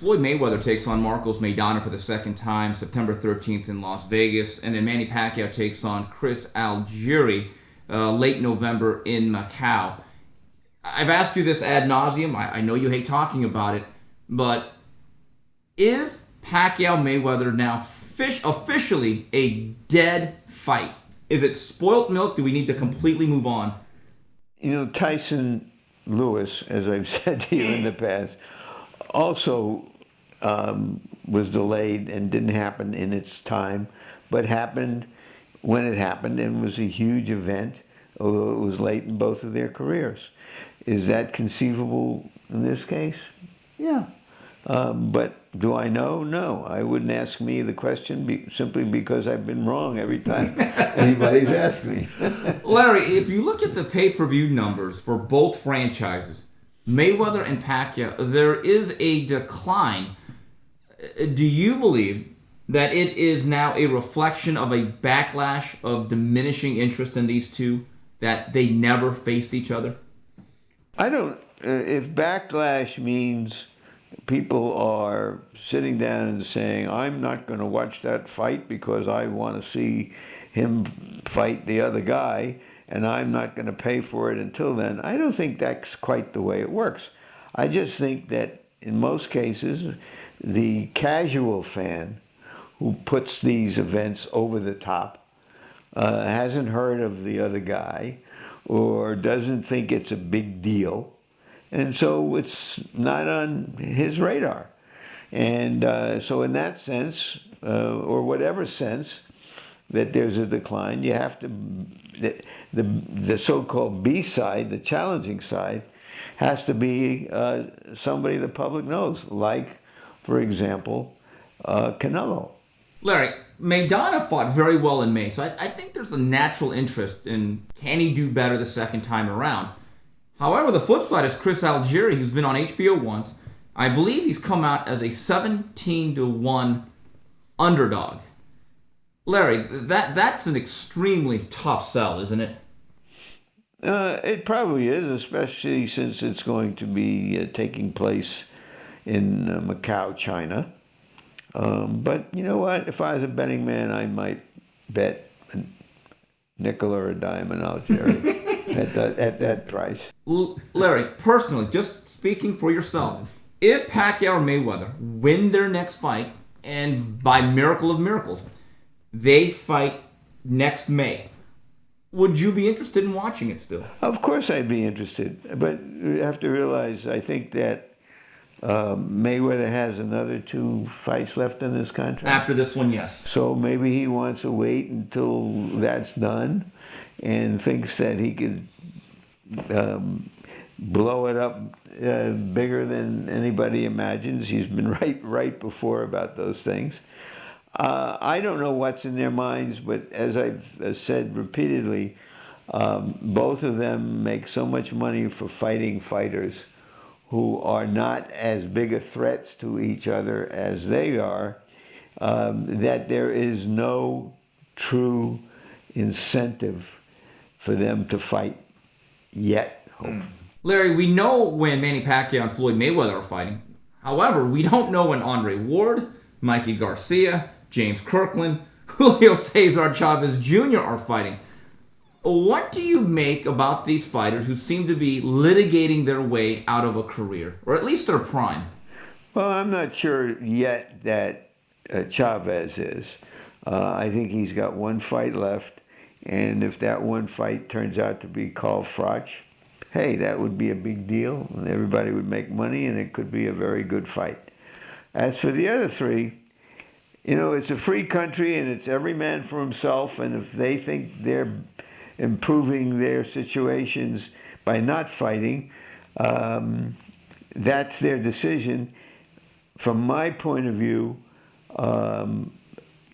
Floyd Mayweather takes on Marcos Maidana for the second time, September 13th in Las Vegas. And then Manny Pacquiao takes on Chris Algieri late November in Macau. I've asked you this ad nauseum. I know you hate talking about it. But is Pacquiao-Mayweather now officially a dead fight? Is it spoilt milk? Do we need to completely move on? Tyson Lewis, as I've said to you in the past, also was delayed and didn't happen in its time, but happened when it happened and was a huge event, although it was late in both of their careers. Is that conceivable in this case? Yeah. But do I know? No. I wouldn't ask me the question simply because I've been wrong every time anybody's asked me. Larry, if you look at the pay-per-view numbers for both franchises, Mayweather and Pacquiao, there is a decline. Do you believe that it is now a reflection of a backlash of diminishing interest in these two, that they never faced each other? I don't. If backlash means people are sitting down and saying, I'm not going to watch that fight because I want to see him fight the other guy, and I'm not going to pay for it until then, I don't think that's quite the way it works. I just think that in most cases, the casual fan who puts these events over the top hasn't heard of the other guy or doesn't think it's a big deal. And so it's not on his radar. And so in that sense, or whatever sense, that there's a decline, you have to, the so-called B side, the challenging side, has to be somebody the public knows, like, for example, Canelo. Larry, Maidana fought very well in May, so I think there's a natural interest in, can he do better the second time around? However, the flip side is Chris Algieri, who's been on HBO once. I believe he's come out as a 17-1 underdog. Larry, that's an extremely tough sell, isn't it? It probably is, especially since it's going to be taking place in Macau, China. But you know what? If I was a betting man, I might bet a nickel or a dime on Algieri at that price. Larry, personally, just speaking for yourself, if Pacquiao or Mayweather win their next fight, and by miracle of miracles, they fight next May, would you be interested in watching it still? Of course I'd be interested, but you have to realize, I think that Mayweather has another 2 fights left in this contract. After this one, yes. So maybe he wants to wait until that's done and thinks that he could blow it up bigger than anybody imagines. He's been right before about those things. I don't know what's in their minds, but as I've said repeatedly, both of them make so much money for fighting fighters who are not as big a threats to each other as they are, that there is no true incentive for them to fight yet, hopefully. Larry, we know when Manny Pacquiao and Floyd Mayweather are fighting. However, we don't know when Andre Ward, Mikey Garcia, James Kirkland, Julio Cesar Chavez Jr. are fighting. What do you make about these fighters who seem to be litigating their way out of a career, or at least their prime? Well, I'm not sure yet that Chavez is. I think he's got 1 fight left, and if that 1 fight turns out to be called Froch, hey, that would be a big deal, and everybody would make money, and it could be a very good fight. As for the other 3, it's a free country, and it's every man for himself, and if they think they're improving their situations by not fighting, that's their decision. From my point of view,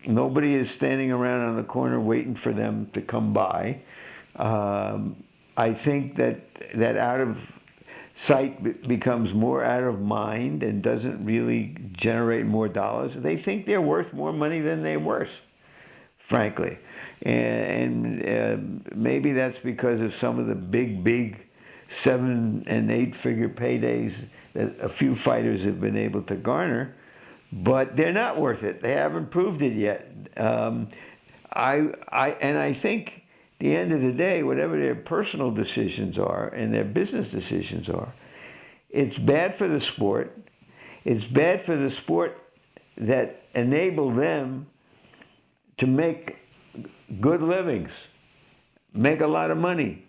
nobody is standing around on the corner waiting for them to come by. I think that out of sight becomes more out of mind and doesn't really generate more dollars. They think they're worth more money than they're worth, frankly. And maybe that's because of some of the big 7 and 8 figure paydays that a few fighters have been able to garner, but they're not worth it. They haven't proved it yet. I think at the end of the day, whatever their personal decisions are and their business decisions are, it's bad for the sport. It's bad for the sport that enable them to make good livings, make a lot of money.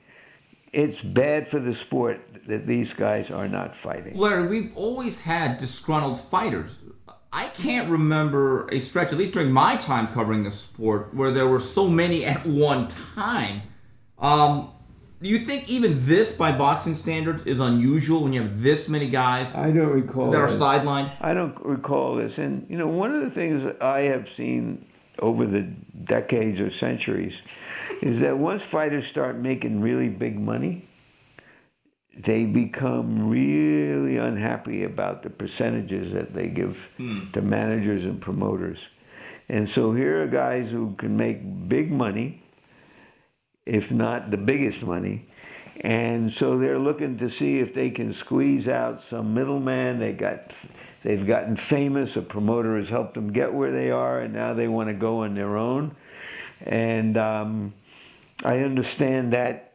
It's bad for the sport that these guys are not fighting. Larry, we've always had disgruntled fighters. I can't remember a stretch, at least during my time covering the sport, where there were so many at one time. Do you think even this, by boxing standards, is unusual when you have this many guys I don't recall that are sidelined? I don't recall this. And, you know, one of the things that I have seen over the decades or centuries is that once fighters start making really big money, they become really unhappy about the percentages that they give to managers and promoters. And so here are guys who can make big money, if not the biggest money, and so they're looking to see if they can squeeze out some middleman. They've gotten famous, a promoter has helped them get where they are, and now they want to go on their own. And I understand that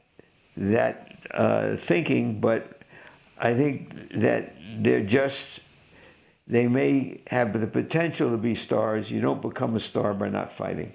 thinking, but I think that they may have the potential to be stars. You don't become a star by not fighting.